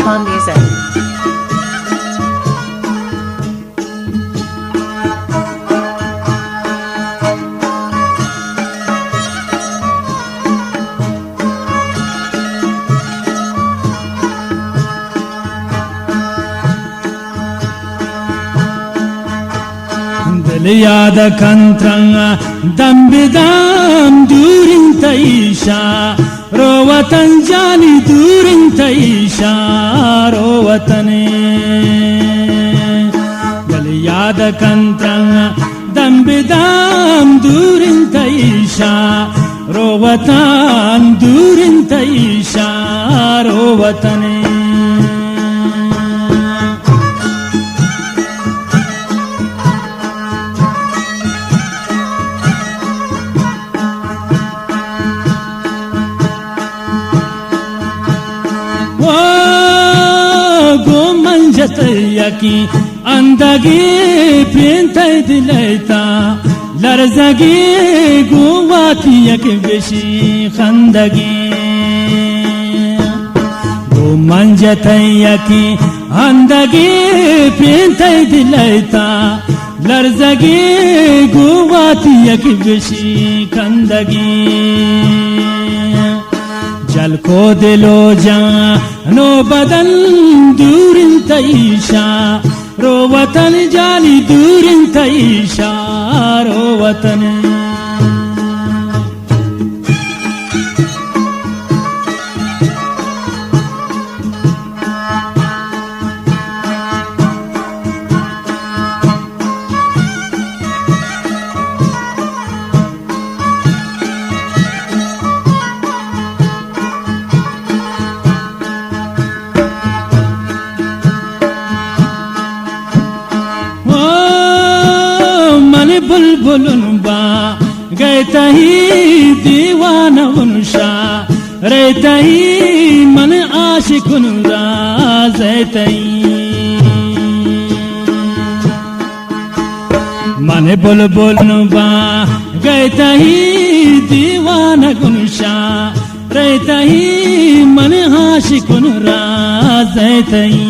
Calm Music. Yaada kantranga dambidam durin taisha rowatan jani durin taisha rowatane yaada kantranga dambidam durin taisha rowatan durin taisha rowatane Yaki andagi pintay dilayta larzagi guwati yaki beshi khandagi manjatay yaki andagi pintay dilayta larzagi guwati yaki beshi khandagi जल को दिलो जानो बदन दूरिन तईशा रो वतन जानी दूरिन तईशा रो वतन बुलबुलन बा गैता ही दीवाना उनशा रहता ही मन आशिकुन राज़ता ही मन बुलबुलन बा गैता ही दीवाना उनशा रहता ही मन आशिकुन राज़ता ही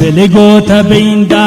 दिल गोता बिंदा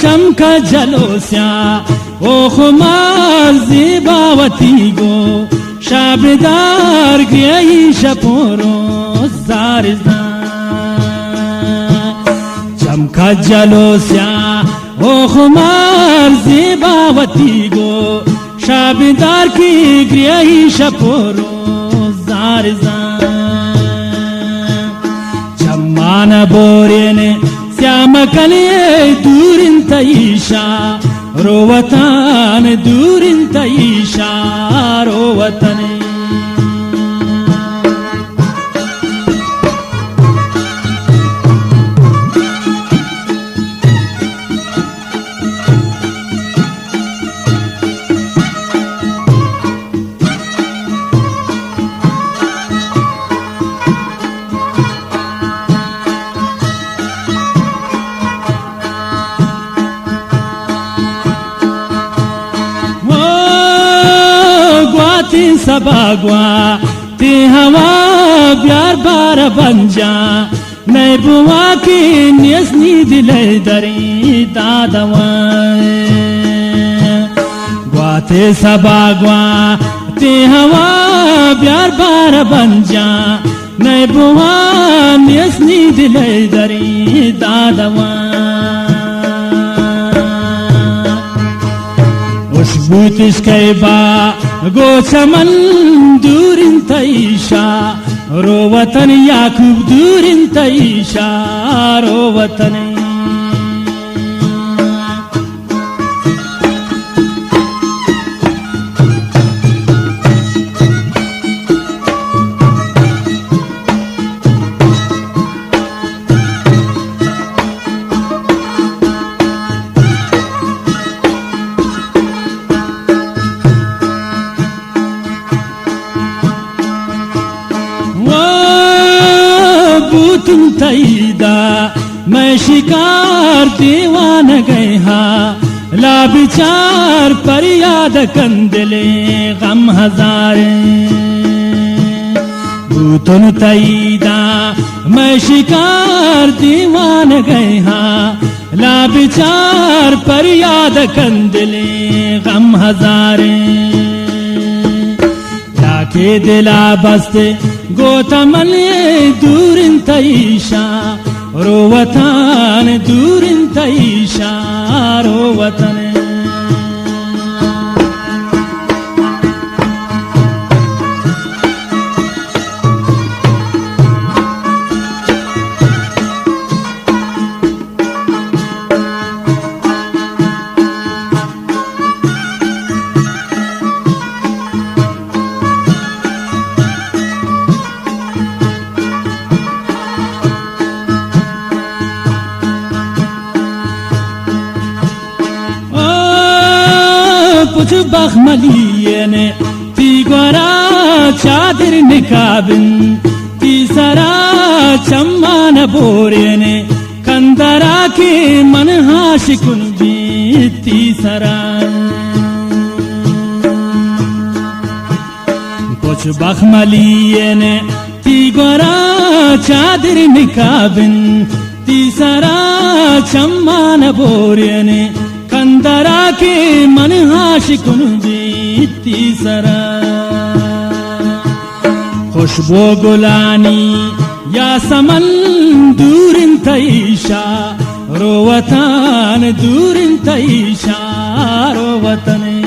चमका जलोस्या ओ खुमार ज़िबावती गो शाबदार गई शपोरो ज़ारज़ा चमका जलोस्या ओ खुमार ज़िबावती गो शाबदार की गई शपोरो ज़ारज़ा चम्माना बोरेने श्याम कलिए दूरिन तईशा रोवतान दूरिन तईशा रोवतन सबगवा ते हवा प्यार बार बंजा मैं बुआ की नियसनी दिले दरी दादवा ग्वाते सबगवा ते हवा प्यार बार बंजा मैं बुआ नियसनी दिले दरी दादवा Butis kaiba go chaman durin taisha ro watan yakub durin taisha ro watan तुम तईदा मैं शिकार दीवान गए हाँ ला विचार पर याद कंदले गम हजारे तुम तईदा मैं शिकार दीवान गए हाँ ला विचार पर याद कंदले गम हजारे जाके दिला बस्ते गोतमले दूरिन तईशा रोवतान दूरिन तईशा रोवतन कुछ बखमलियने ती गोरा चादर निकाबिन ती सरा चम्मान बोरेने कंदरा के मन हाशिकुन भी ती सरा कुछ बखमलियने ती गोरा चादर निकाबिन ती सरा चम्मान बोरेने कंदरा के मन हाशिकुन बीती सरा खुशबो गुलानी या समन दूरिन तईशा रोवतान दूरिन तईशा रोवतने